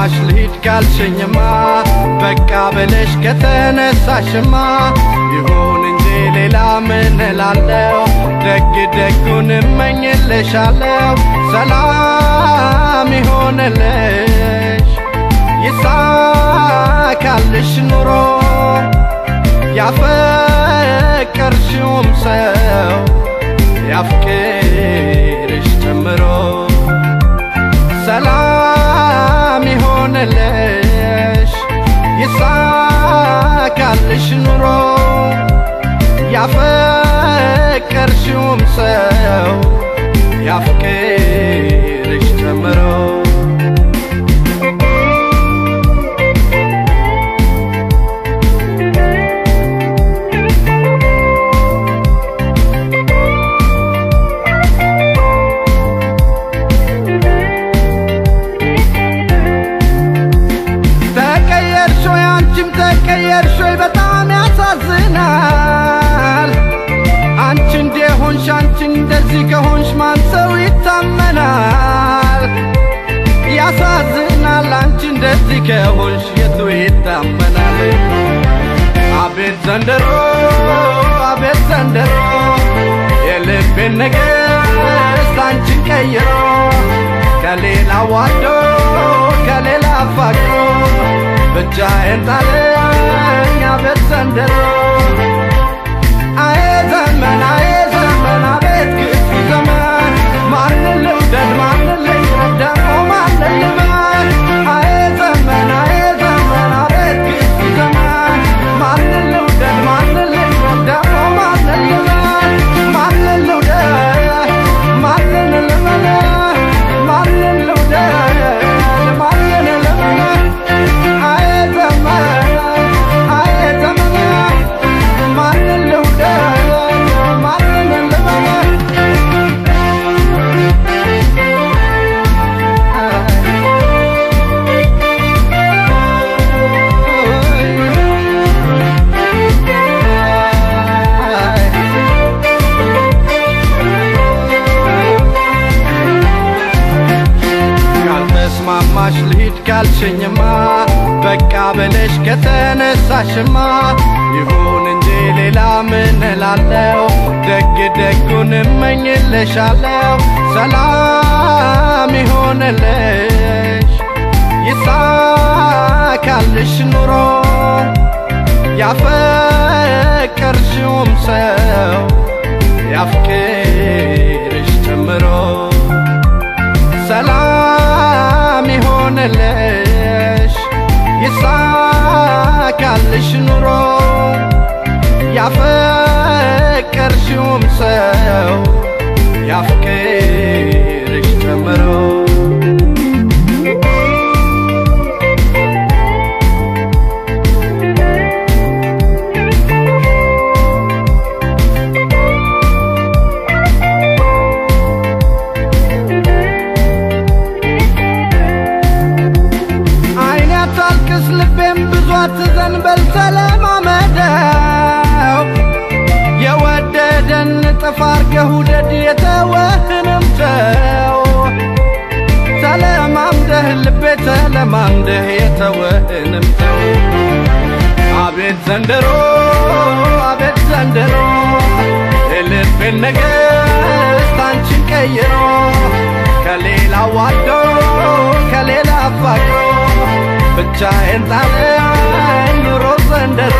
ከተስማማሽ ልሂድ ካልሽኝማ በቃ ብለሽ ከተነሳሽማ ይሁን እንጂ ሌላ ምን እላለሁ ደግ ደጉን እመኝልሻለሁ ሰላም ይሆንልሽ ይሳካልሽ ኑሮ ያፈቀርሽውም ሰው ያፍቅርሽ ጨምሮ ሰላም ይሆንልሽ ይሳካልሽ ኑሮ ያፈቀርሽውም ሰው ያፍቅርሽ ጨምሮ ተቀየርሽው በጣም ያሳዝናል አንቺ እንደሆንሽ አንቺ እንደዚህ ከሆንሽ ማን ሰው ይታመናል ያሳዝናል አንቺ እንደዚህ ከሆንሽ የቱ ይታመናል አቤት ዘንድሮ የልቤን ንግሥት አንቺን ቀይሮ ከሌላ ዋዶ ከሌላ አፋቅሮ ብቻዬን ጣለኝ አቤት ዘንድሮ አይ ዘመን አቤት ክፉ ዘመን ማንን ልውደድ ማንን ልቅረብ ደግሞ ማንን ልመን አይ ዘመን አቤት ክፉ ዘመን ማንን ልውደድ ማንን ልቅረብ ደግሞ ማንን ልመን ማንን ልውደድ ማንን ልመን ማንን ልውደድ ማንን ልመን ከተስማማሽ ልሂድ ካልሽኝማ በቃ ብለሽ ከተነሳሽማ ይሁን እንጂ ሌላ ምን እላለሁ ደግ ደጉን እመኝልሻለሁ ሰላም ይሆንልሽ ይሳካልሽ ኑሮ ያፈቀርሽውም ሰው ያፍቅርሽ ጨምሮ ሰላም ይሆንልሽ ይሳካልሽ ኑሮ ያፈቀርሽውም ሰው ያፍቅርሽ ጨምሮ ልቤም ብዙ አትዘንበል ተለማመደው የወደደን ጥፍ አርገህ ውደድ የተወህንም ተው ተለማምደህ ልቤ ተለማምደህ የተወህንም ተው አቤት ዘንድሮ የልቤን ንግሥት አንቺን ቀይሮ ከሌላ ዋዶ ከሌላ አፋቅሮ ብቻዬን ጣለኝ ኑሮ ዘንድሮ